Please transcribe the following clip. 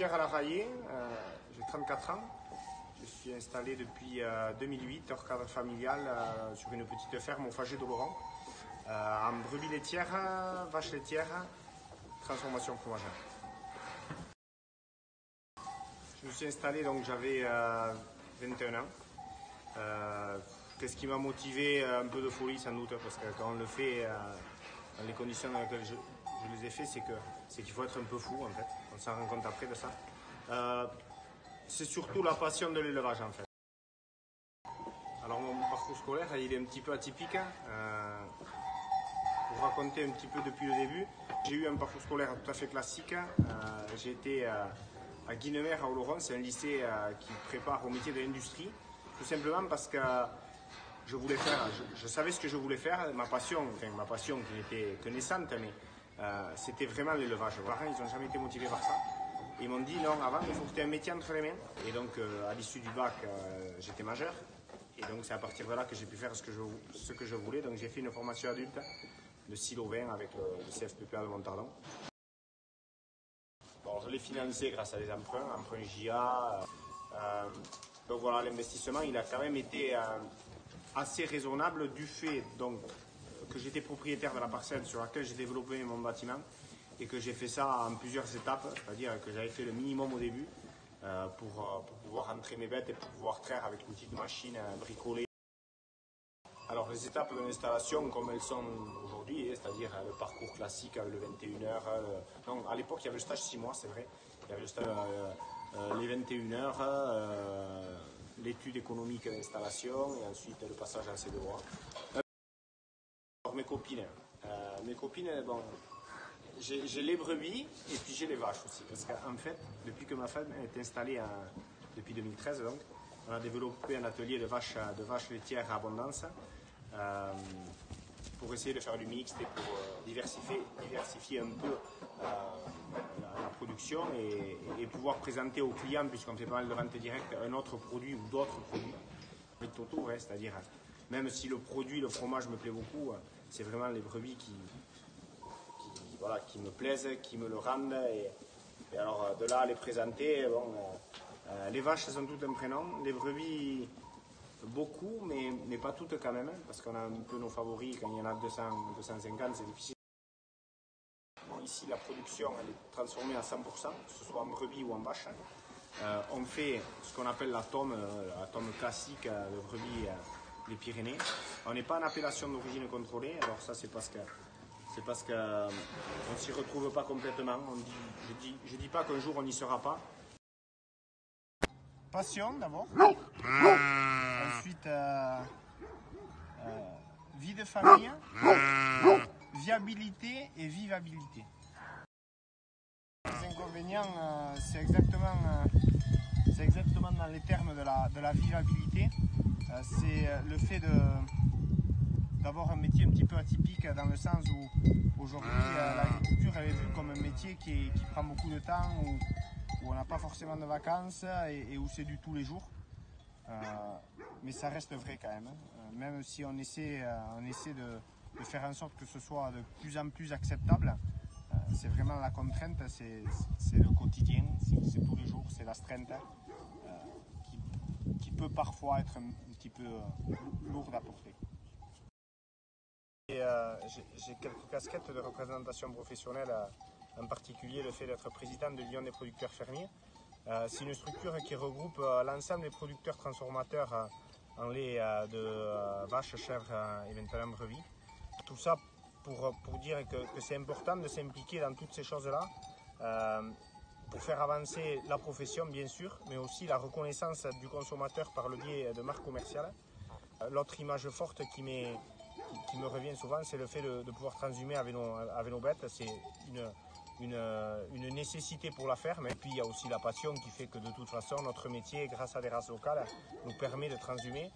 Pierre Alaraillé, j'ai 34 ans. Je suis installé depuis 2008 hors cadre familial sur une petite ferme au Fagé d'Oloron, en brebis laitière, vache laitière, transformation fromagère. Je me suis installé, donc j'avais 21 ans. Qu'est-ce qui m'a motivé? Un peu de folie sans doute, parce que quand on le fait dans les conditions dans lesquelles je les ai fait, c'est qu'il faut être un peu fou en fait. On s'en rend compte après de ça. C'est surtout la passion de l'élevage en fait. Alors mon parcours scolaire, il est un petit peu atypique. Pour raconter un petit peu depuis le début, j'ai eu un parcours scolaire tout à fait classique. J'ai été à Guinemer à Oloron, c'est un lycée qui prépare au métier de l'industrie, tout simplement parce que je voulais faire, je savais ce que je voulais faire, ma passion qui n'était que naissante, mais c'était vraiment l'élevage. Mes parents, ils n'ont jamais été motivés par ça. Ils m'ont dit non, avant il faut que tu aies un métier entre les mains. Et donc à l'issue du bac, j'étais majeur. Et donc c'est à partir de là que j'ai pu faire ce que je voulais. Donc j'ai fait une formation adulte de silo-vin avec le CFPPA de Montardon. Bon, je l'ai financé grâce à des emprunts JA. Donc voilà, l'investissement il a quand même été assez raisonnable du fait donc, que j'étais propriétaire de la parcelle sur laquelle j'ai développé mon bâtiment et que j'ai fait ça en plusieurs étapes, c'est-à-dire que j'avais fait le minimum au début pour pouvoir rentrer mes bêtes et pour pouvoir traire avec une petite machine bricolée. Alors les étapes de l'installation comme elles sont aujourd'hui, c'est-à-dire le parcours classique avec le 21 heures. Non, à l'époque il y avait le stage 6 mois, c'est vrai. Il y avait le stage, les 21 heures, l'étude économique d'installation et ensuite le passage en C2A. Alors mes copines, bon, j'ai les brebis et puis j'ai les vaches aussi. Parce qu'en fait, depuis que ma femme est installée depuis 2013, donc, on a développé un atelier de vaches laitières à abondance pour essayer de faire du mixte et pour diversifier un peu la production et pouvoir présenter aux clients, puisqu'on fait pas mal de ventes directes, un autre produit ou d'autres produits. Le toto, ouais, c'est-à-dire, même si le produit, le fromage me plaît beaucoup, c'est vraiment les brebis qui me plaisent, qui me le rendent. Et alors, de là à les présenter, bon, les vaches, elles ont toutes un prénom. Les brebis, beaucoup, mais pas toutes quand même, parce qu'on a un peu nos favoris. Quand il y en a 200, 250, c'est difficile. Bon, ici, la production, elle est transformée à 100%, que ce soit en brebis ou en vache. On fait ce qu'on appelle la tome classique de brebis des Pyrénées. On n'est pas en appellation d'origine contrôlée, alors ça c'est parce qu'on ne s'y retrouve pas complètement. Je dis pas qu'un jour on n'y sera pas. Passion d'abord, ensuite vie de famille, viabilité et vivabilité. Les inconvénients, c'est exactement dans les termes de la vivabilité. C'est le fait d'avoir un métier un petit peu atypique dans le sens où aujourd'hui l'agriculture est vue comme un métier qui prend beaucoup de temps, où on n'a pas forcément de vacances et où c'est du tous les jours. Mais ça reste vrai quand même. Même si on essaie de faire en sorte que ce soit de plus en plus acceptable, c'est vraiment la contrainte, c'est le quotidien, c'est tous les jours, c'est l'astreinte qui peut parfois être un petit peu lourde à porter. J'ai quelques casquettes de représentation professionnelle, en particulier le fait d'être président de l'Union des producteurs fermiers. C'est une structure qui regroupe l'ensemble des producteurs transformateurs en lait de vaches, chèvres et maintenant brebis. Tout ça pour dire que c'est important de s'impliquer dans toutes ces choses-là pour faire avancer la profession bien sûr, mais aussi la reconnaissance du consommateur par le biais de marques commerciales. L'autre image forte qui me revient souvent, c'est le fait de pouvoir transhumer avec nos bêtes. C'est une nécessité pour la ferme. Et puis il y a aussi la passion qui fait que de toute façon, notre métier, grâce à des races locales, nous permet de transhumer.